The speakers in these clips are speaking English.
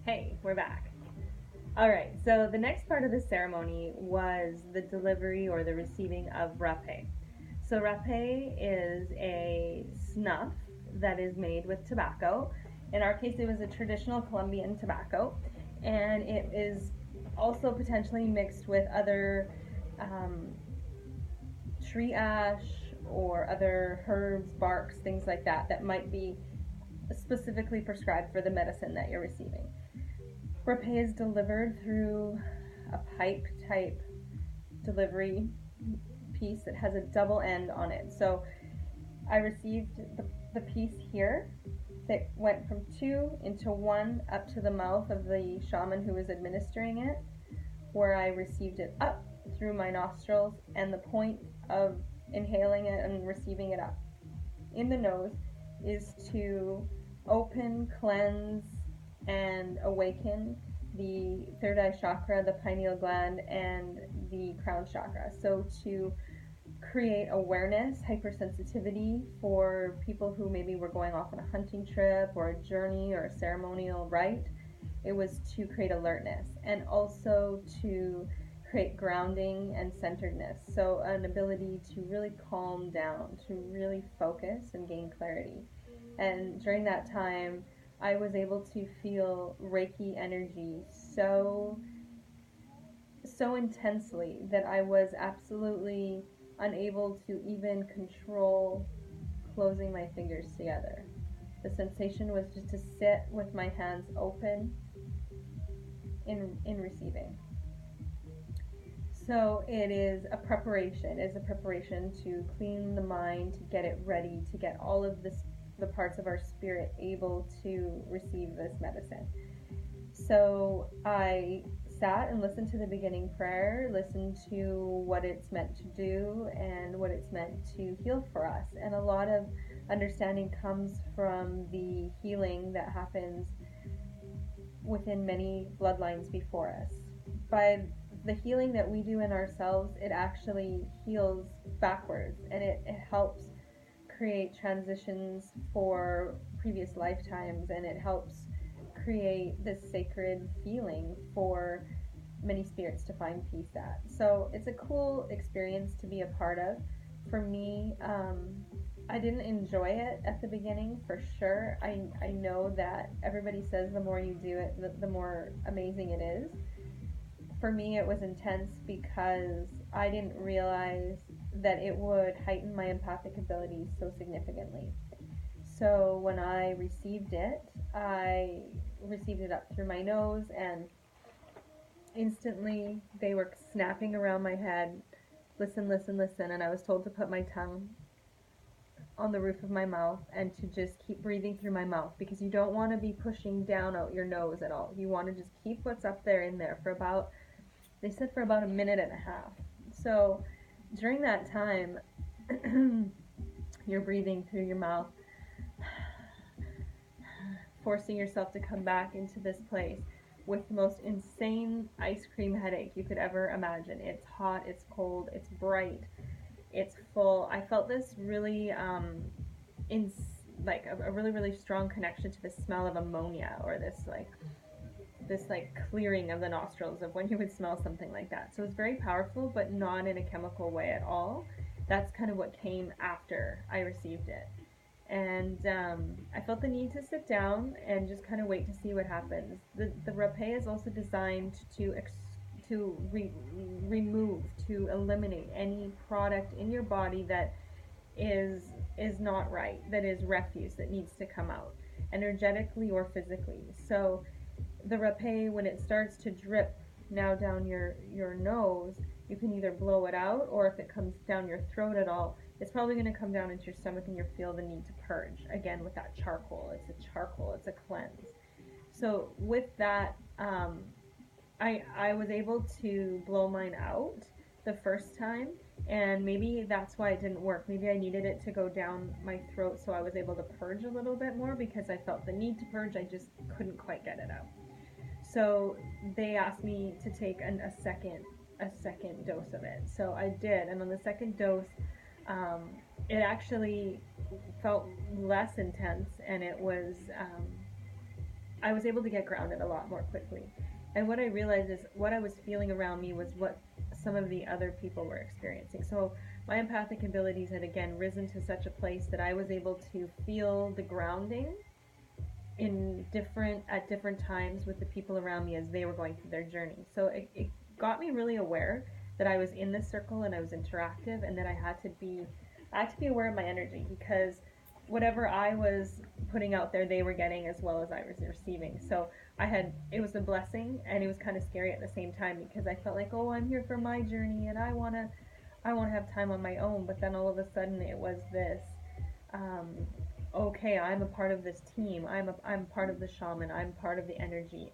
Hey, we're back. All right, so the next part of the ceremony was the delivery or the receiving of rapé. So, rapé is a snuff that is made with tobacco. In our case, it was a traditional Colombian tobacco, and it is also potentially mixed with other um, tree ash or other herbs, barks, things like that, that might be specifically prescribed for the medicine that you're receiving. Rapé is delivered through a pipe type delivery piece that has a double end on it. So I received the piece here that went from two into one up to the mouth of the shaman who was administering it, where I received it up through my nostrils, and the point of inhaling it and receiving it up in the nose is to open, cleanse, and awaken the third eye chakra, the pineal gland, and the crown chakra. So to create awareness, hypersensitivity for people who maybe were going off on a hunting trip or a journey or a ceremonial rite. It was to create alertness and also to create grounding and centeredness. So, an ability to really calm down, to really focus and gain clarity. And during that time, I was able to feel Reiki energy so intensely that I was absolutely unable to even control closing my fingers together. The sensation was just to sit with my hands open in receiving. So it is a preparation. It is a preparation to clean the mind, to get it ready, to get all of the parts of our spirit able to receive this medicine. So I sat and listened to the beginning prayer, listened to what it's meant to do and what it's meant to heal for us. And a lot of understanding comes from the healing that happens within many bloodlines before us. By the healing that we do in ourselves, it actually heals backwards, and it helps create transitions for previous lifetimes, and it helps create this sacred feeling for many spirits to find peace at. So it's a cool experience to be a part of. For me, I didn't enjoy it at the beginning for sure. I know that everybody says the more you do it, the more amazing it is. For me, it was intense because I didn't realize that it would heighten my empathic abilities so significantly. So when I received it up through my nose, and instantly they were snapping around my head. Listen, listen, listen. And I was told to put my tongue on the roof of my mouth and to just keep breathing through my mouth, because you don't want to be pushing down out your nose at all. You want to just keep what's up there in there for about, they said, for about a minute and a half. So during that time, you're breathing through your mouth, forcing yourself to come back into this place with the most insane ice cream headache you could ever imagine. It's hot, it's cold, it's bright, it's full. I felt this really, in like a really really strong connection to the smell of ammonia, or this clearing of the nostrils of when you would smell something like that. So it's very powerful, but not in a chemical way at all. That's kind of what came after I received it. And I felt the need to sit down and just kind of wait to see what happens. The rapé is also designed to remove, to eliminate any product in your body that is is not right, that is refuse that needs to come out, energetically or physically. So the rapé, when it starts to drip now down your nose, you can either blow it out, or if it comes down your throat at all, it's probably going to come down into your stomach, and you'll feel the need to purge again with that charcoal. It's a cleanse. So with that, I was able to blow mine out the first time, and maybe that's why it didn't work. Maybe I needed it to go down my throat so I was able to purge a little bit more, because I felt the need to purge. I just couldn't quite get it out. So they asked me to take a second dose of it. So I did, and on the second dose, um, it actually felt less intense, and it was I was able to get grounded a lot more quickly. And what I realized is what I was feeling around me was what some of the other people were experiencing. So my empathic abilities had again risen to such a place that I was able to feel the grounding in different at different times with the people around me as they were going through their journey. So it got me really aware that I was in this circle and I was interactive, and that I had to be aware of my energy, because whatever I was putting out there, they were getting as well as I was receiving. So it was a blessing, and it was kind of scary at the same time, because I felt like, oh, I'm here for my journey and I want to have time on my own. But then all of a sudden it was this, um, okay, I'm a part of this team. I'm part of the shaman. I'm part of the energy,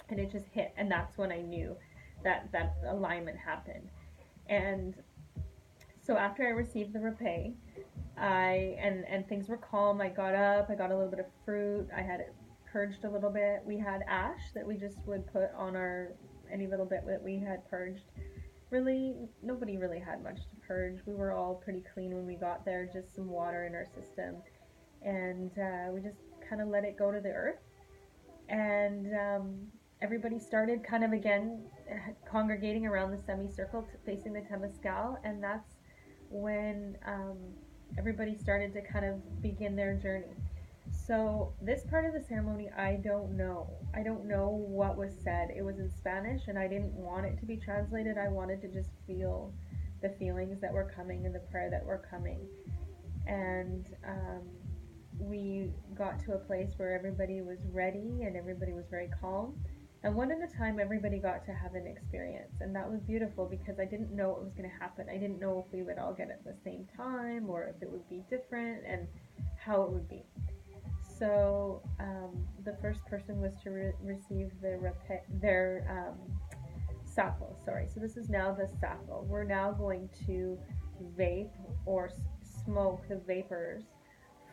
and it just hit. And that's when I knew that that alignment happened. And so after I received the rapé, and things were calm. I got up. I got a little bit of fruit. I had it purged a little bit. We had ash that we just would put on our any little bit that we had purged. Really, nobody really had much to purge. We were all pretty clean when we got there. Just some water in our system, and we just kind of let it go to the earth. And everybody started kind of again congregating around the semicircle facing the Temescal, and that's when everybody started to kind of begin their journey. So this part of the ceremony, I don't know. I don't know what was said. It was in Spanish, and I didn't want it to be translated. I wanted to just feel the feelings that were coming and the prayer that were coming. And we got to a place where everybody was ready and everybody was very calm. And one at a time, everybody got to have an experience. And that was beautiful, because I didn't know what was going to happen. I didn't know if we would all get it at the same time, or if it would be different, and how it would be. So the first person was to receive their sapo. Sorry. So this is now the sapo. We're now going to vape or smoke the vapors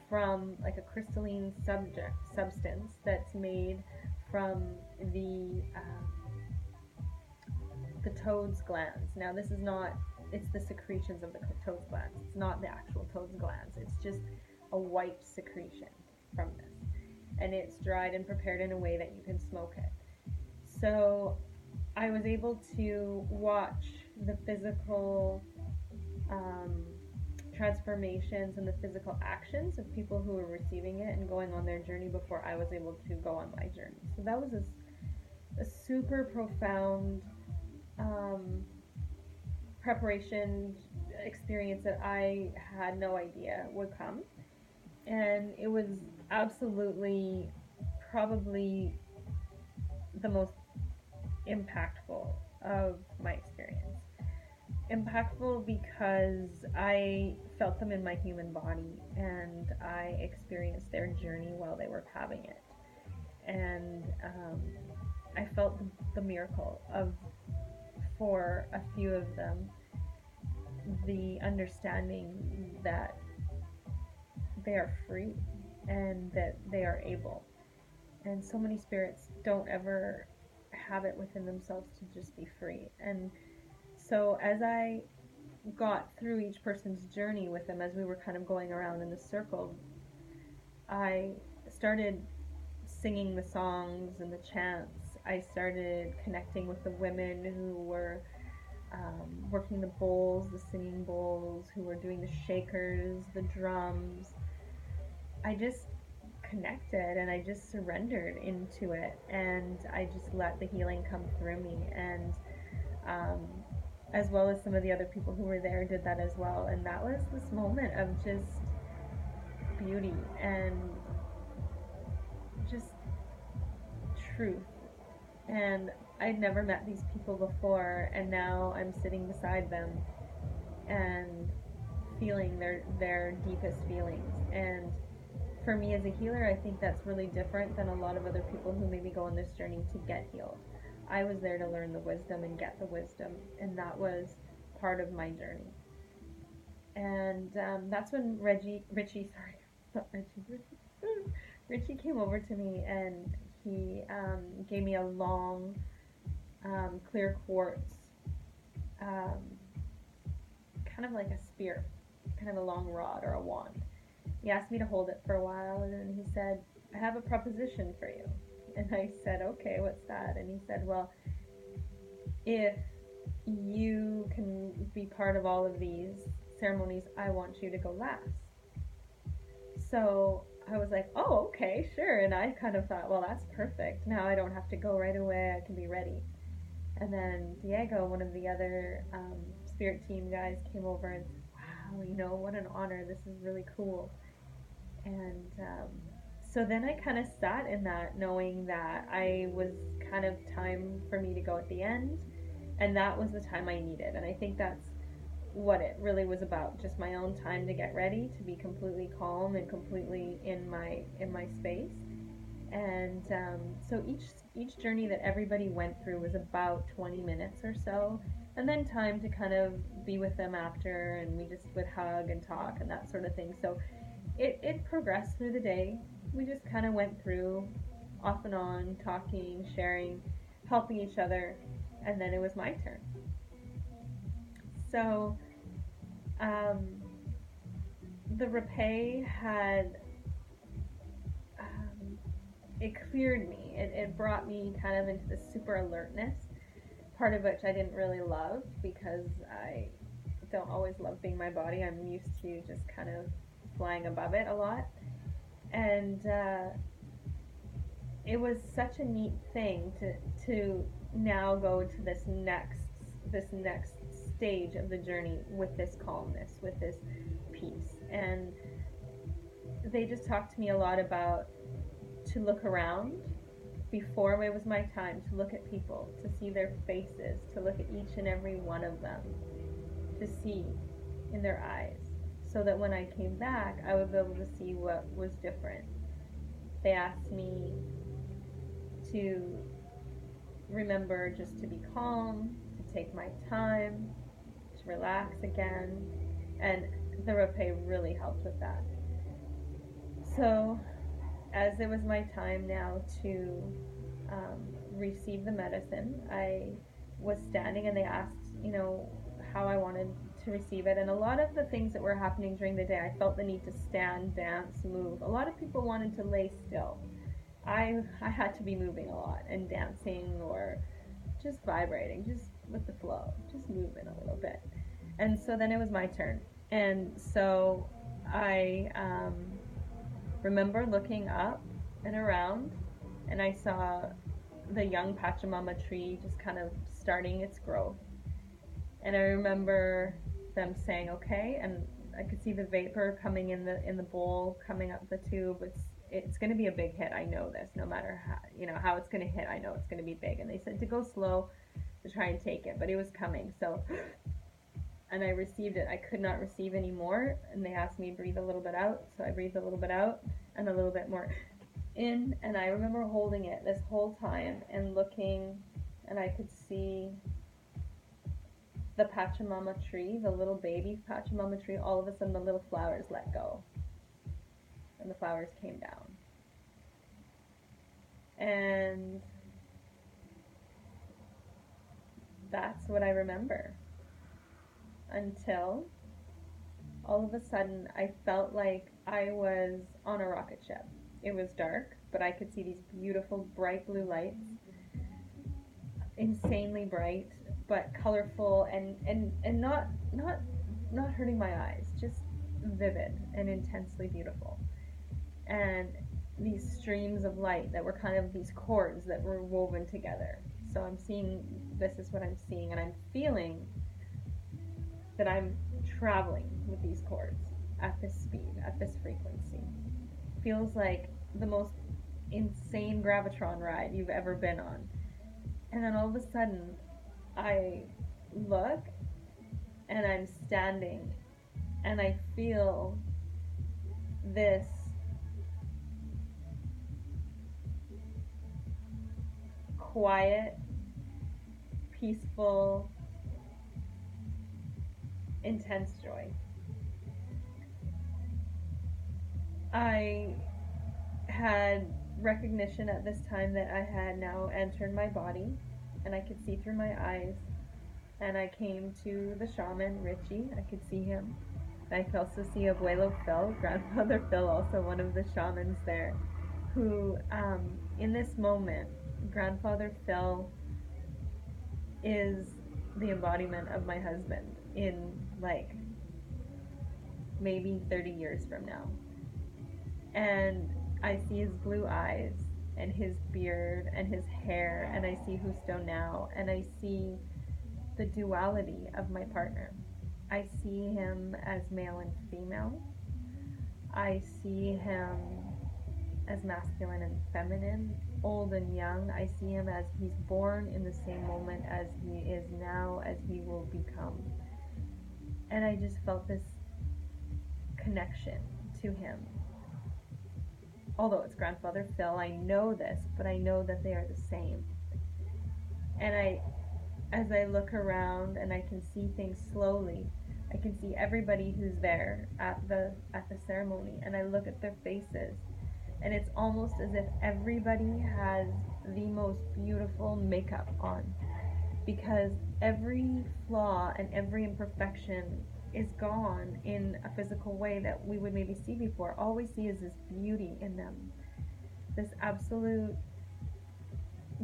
from like a crystalline substance that's made from the toad's glands. Now this is not, it's the secretions of the toad's glands. It's not the actual toad's glands. It's just a white secretion from this. And it's dried and prepared in a way that you can smoke it. So I was able to watch the physical transformations and the physical actions of people who were receiving it and going on their journey before I was able to go on my journey. So that was a super profound preparation experience that I had no idea would come. And it was absolutely probably the most impactful of my experience. Impactful because I felt them in my human body, and I experienced their journey while they were having it. And I felt the miracle of, for a few of them, the understanding that they are free and that they are able. And so many spirits don't ever have it within themselves to just be free. And so as I got through each person's journey with them, as we were kind of going around in the circle, I started singing the songs and the chants. I started connecting with the women who were working the bowls, the singing bowls, who were doing the shakers, the drums. I just connected and I just surrendered into it, and I just let the healing come through me. And um, as well as some of the other people who were there did that as well. And that was this moment of just beauty and just truth. And I'd never met these people before, and now I'm sitting beside them and feeling their deepest feelings. And for me as a healer, I think that's really different than a lot of other people who maybe go on this journey to get healed. I was there to learn the wisdom and get the wisdom, and that was part of my journey. And that's when Richie, sorry, not Richie came over to me, and he gave me a long, clear quartz, um, kind of like a spear, kind of a long rod or a wand. He asked me to hold it for a while, and then he said, I have a proposition for you. And I said, okay, what's that? And he said, well, if you can be part of all of these ceremonies, I want you to go last. So I was like, oh, okay, sure. And I kind of thought, well, that's perfect. Now I don't have to go right away. I can be ready. And then Diego, one of the other spirit team guys, came over and said, wow, what an honor. This is really cool. And so then I kind of sat in that, knowing that I was kind of time for me to go at the end. And that was the time I needed. And I think that's what it really was about, just my own time to get ready, to be completely calm and completely in my space. And so each journey that everybody went through was about 20 minutes or so, and then time to kind of be with them after, and we just would hug and talk and that sort of thing. So it progressed through the day. We just kind of went through off and on, talking, sharing, helping each other, and then it was my turn. So um, the rapé had it cleared me. It brought me kind of into this super alertness, part of which I didn't really love because I don't always love being my body. I'm used to just kind of flying above it a lot. And it was such a neat thing to now go to this next stage of the journey with this calmness, with this peace. And they just talked to me a lot about to look around before it was my time, to look at people, to see their faces, to look at each and every one of them, to see in their eyes, so that when I came back, I would be able to see what was different. They asked me to remember just to be calm, to take my time, to relax again, and the rapé really helped with that. So, as it was my time now to receive the medicine, I was standing and they asked, how I wanted to receive it. And a lot of the things that were happening during the day, I felt the need to stand, dance, move. A lot of people wanted to lay still. I had to be moving a lot and dancing or just vibrating, just with the flow, just moving a little bit. And so then it was my turn. And so I remember looking up and around, and I saw the young Pachamama tree just kind of starting its growth. And I remember them saying, "Okay," and I could see the vapor coming in the bowl, coming up the tube. It's going to be a big hit. I know this. No matter how it's going to hit, I know it's going to be big. And they said to go slow, to try and take it, but it was coming. So, and I received it. I could not receive any more, and they asked me to breathe a little bit out. So I breathed a little bit out and a little bit more in, and I remember holding it this whole time and looking, and I could see the Pachamama tree, the little baby Pachamama tree. All of a sudden, the little flowers let go, and the flowers came down. And that's what I remember, until all of a sudden I felt like I was on a rocket ship. It was dark, but I could see these beautiful bright blue lights, insanely bright, but colorful and not hurting my eyes, just vivid and intensely beautiful. And these streams of light that were kind of these cords that were woven together. So I'm seeing, this is what I'm seeing, and I'm feeling that I'm traveling with these cords at this speed, at this frequency. Feels like the most insane gravitron ride you've ever been on. And then all of a sudden, I look and I'm standing and I feel this quiet, peaceful, intense joy. I had recognition at this time that I had now entered my body, and I could see through my eyes. And I came to the shaman, Richie. I could see him. I could also see Abuelo Phil, Grandfather Phil, also one of the shamans there, who in this moment, Grandfather Phil is the embodiment of my husband in like maybe 30 years from now. And I see his blue eyes and his beard and his hair, and I see Justo now, and I see the duality of my partner. I see him as male and female. I see him as masculine and feminine, old and young. I see him as he's born in the same moment as he is now, as he will become. And I just felt this connection to him. Although it's Grandfather Phil, I know this, but I know that they are the same. And as I look around and I can see things slowly, I can see everybody who's there at the ceremony, and I look at their faces, and it's almost as if everybody has the most beautiful makeup on, because every flaw and every imperfection is gone in a physical way that we would maybe see before. All we see is this beauty in them, this absolute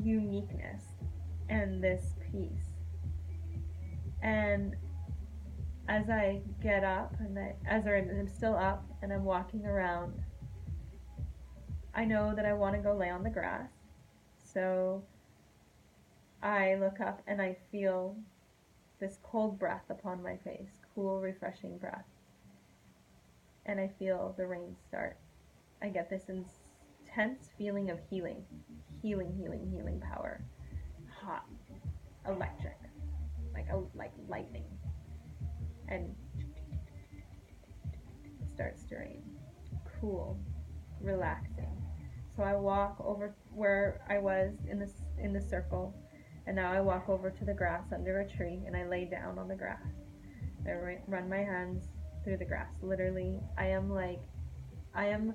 uniqueness and this peace. And as I get up, and as I'm still up and I'm walking around, I know that I want to go lay on the grass. So I look up and I feel this cold breath upon my face, cool, refreshing breath. And I feel the rain start. I get this intense feeling of healing, healing power. Hot, electric, like lightning. And it starts to rain. Cool, relaxing. So I walk over where I was in the circle, and now I walk over to the grass under a tree, and I lay down on the grass. I run my hands through the grass. Literally, I am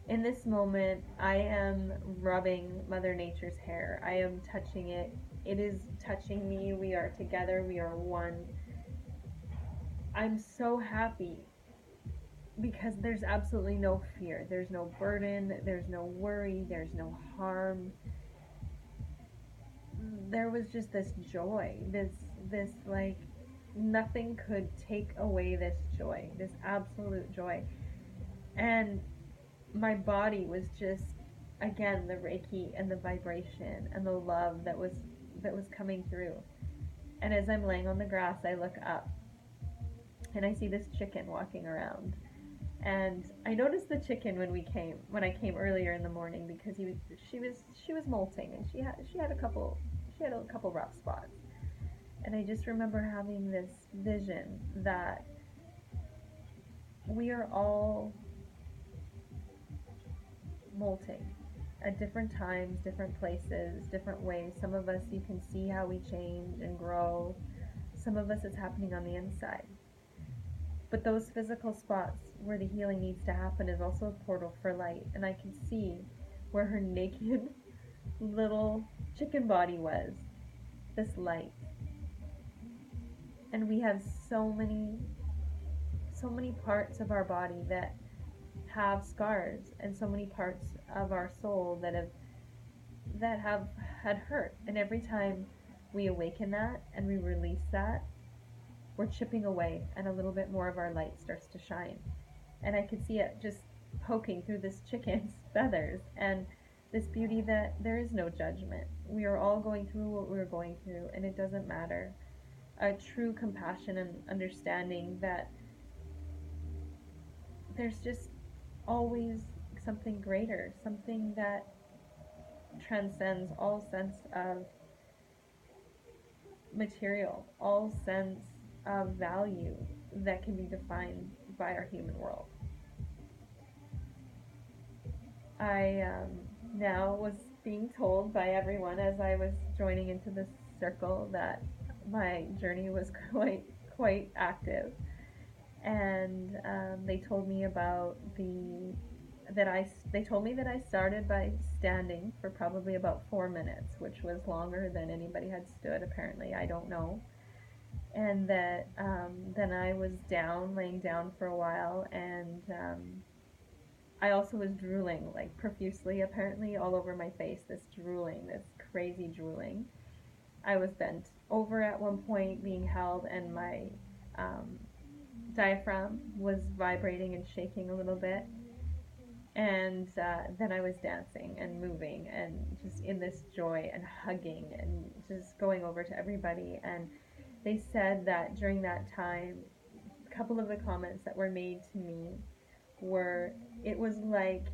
in this moment. I am rubbing Mother Nature's hair. I am touching it. It is touching me. We are together. We are one. I'm so happy because there's absolutely no fear. There's no burden. There's no worry. There's no harm. There was just this joy. This like nothing could take away this joy. This absolute joy. And my body was just again the Reiki and the vibration and the love that was coming through. And as I'm laying on the grass, I look up and I see this chicken walking around. And I noticed the chicken when I came earlier in the morning, because she was molting, and she had a couple rough spots. And I just remember having this vision that we are all molting at different times, different places, different ways. Some of us, you can see how we change and grow. Some of us, it's happening on the inside. But those physical spots where the healing needs to happen is also a portal for light. And I can see where her naked little chicken body was, this light. And we have so many parts of our body that have scars, and so many parts of our soul that have had hurt. And every time we awaken that and we release that, we're chipping away, and a little bit more of our light starts to shine. And I could see it just poking through this chicken's feathers, and this beauty that there is no judgment. We are all going through what we're going through, and it doesn't matter. A true compassion and understanding that there's just always something greater, something that transcends all sense of material, all sense of value that can be defined by our human world. I now was being told by everyone as I was joining into this circle that my journey was quite active, and they told me about they told me that I started by standing for probably about 4 minutes, which was longer than anybody had stood, apparently. I don't know. And that then I was laying down for a while, and I also was drooling like profusely, apparently, all over my face. This drooling, this crazy drooling. I was bent over at one point, being held, and my um, diaphragm was vibrating and shaking a little bit. And then I was dancing and moving and just in this joy and hugging and just going over to everybody. And they said that during that time, a couple of the comments that were made to me were, it was like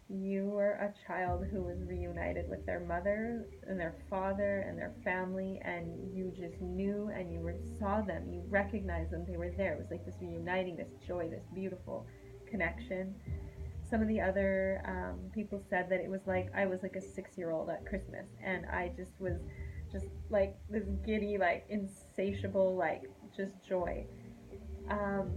you were a child who was reunited with their mother and their father and their family, and you just knew and you saw them, you recognized them, they were there. It was like this reuniting, this joy, this beautiful connection. Some of the other people said that it was like I was like a 6 year old at Christmas, and I just was just like this giddy, like insatiable, like just joy. Um,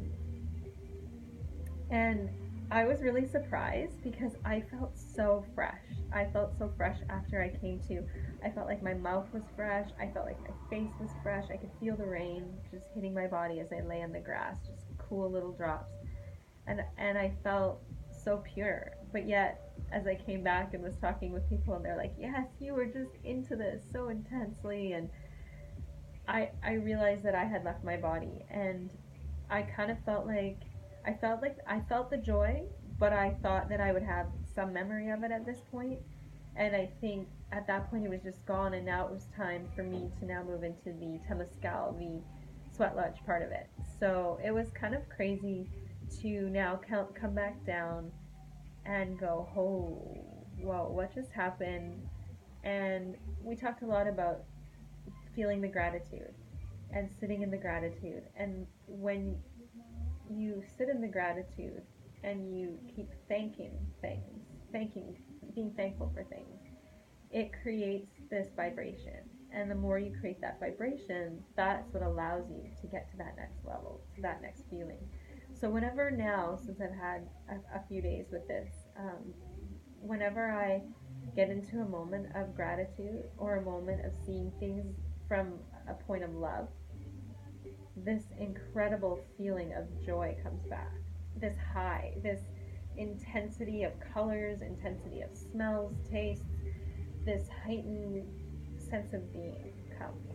and I was really surprised because I felt so fresh. I felt so fresh after I came to. I felt like my mouth was fresh. I felt like my face was fresh. I could feel the rain just hitting my body as I lay in the grass, just cool little drops. And I felt so pure. But yet, as I came back and was talking with people, and they're like, "Yes, you were just into this so intensely," and I realized that I had left my body, and I kind of felt like I felt the joy, but I thought that I would have some memory of it at this point, and I think at that point it was just gone, and now it was time for me to now move into the temescal, the sweat lodge part of it. So it was kind of crazy to now come back down and go, oh, whoa, what just happened? And we talked a lot about feeling the gratitude and sitting in the gratitude. And when you sit in the gratitude and you keep thanking things, thanking, being thankful for things, it creates this vibration. And the more you create that vibration, that's what allows you to get to that next level, to that next feeling. So, whenever now, since I've had a few days with this, whenever I get into a moment of gratitude or a moment of seeing things from a point of love, this incredible feeling of joy comes back. This high, this intensity of colors, intensity of smells, tastes, this heightened sense of being comes.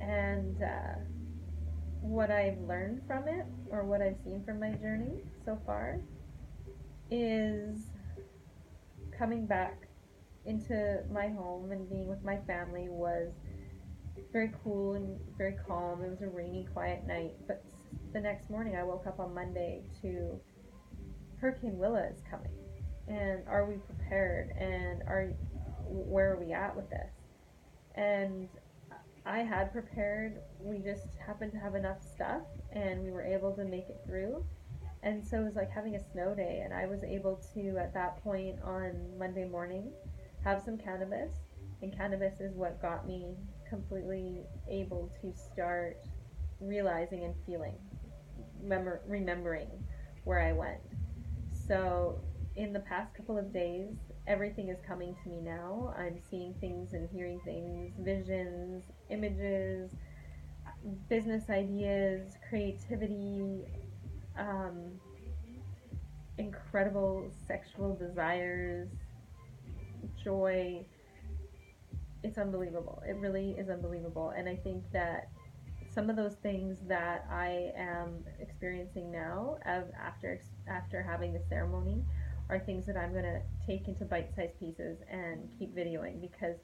And what I've learned from it, or what I've seen from my journey so far, is coming back into my home and being with my family was very cool and very calm. It was a rainy, quiet night, but the next morning I woke up on Monday to Hurricane Willa is coming, and are we prepared? And are where are we at with this? And I had prepared. We just happened to have enough stuff, and we were able to make it through. And so it was like having a snow day, and I was able to, at that point on Monday morning, have some cannabis. And cannabis is what got me completely able to start realizing and feeling, remembering where I went. So in the past couple of days, everything is coming to me now. I'm seeing things and hearing things, visions, images, business ideas, creativity, um, incredible sexual desires, joy. It's unbelievable. It really is unbelievable. And I think that some of those things that I am experiencing now, after having the ceremony, are things that I'm gonna take into bite-sized pieces and keep videoing, because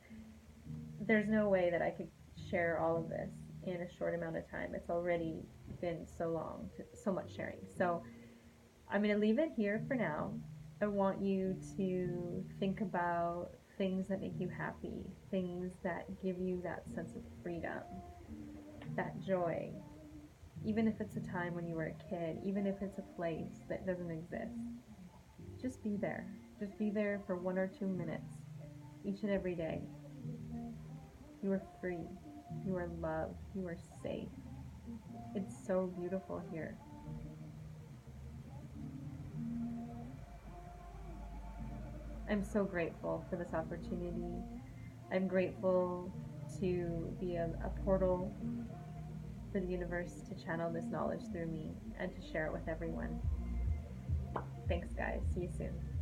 there's no way that I could share all of this in a short amount of time. It's already been so long, so much sharing. So I'm going to leave it here for now. I want you to think about things that make you happy, things that give you that sense of freedom, that joy. Even if it's a time when you were a kid, even if it's a place that doesn't exist, just be there. Just be there for 1 or 2 minutes each and every day. You are free. You are loved. You are safe. It's so beautiful here. I'm so grateful for this opportunity. I'm grateful to be a portal for the universe to channel this knowledge through me and to share it with everyone. Thanks, guys. See you soon.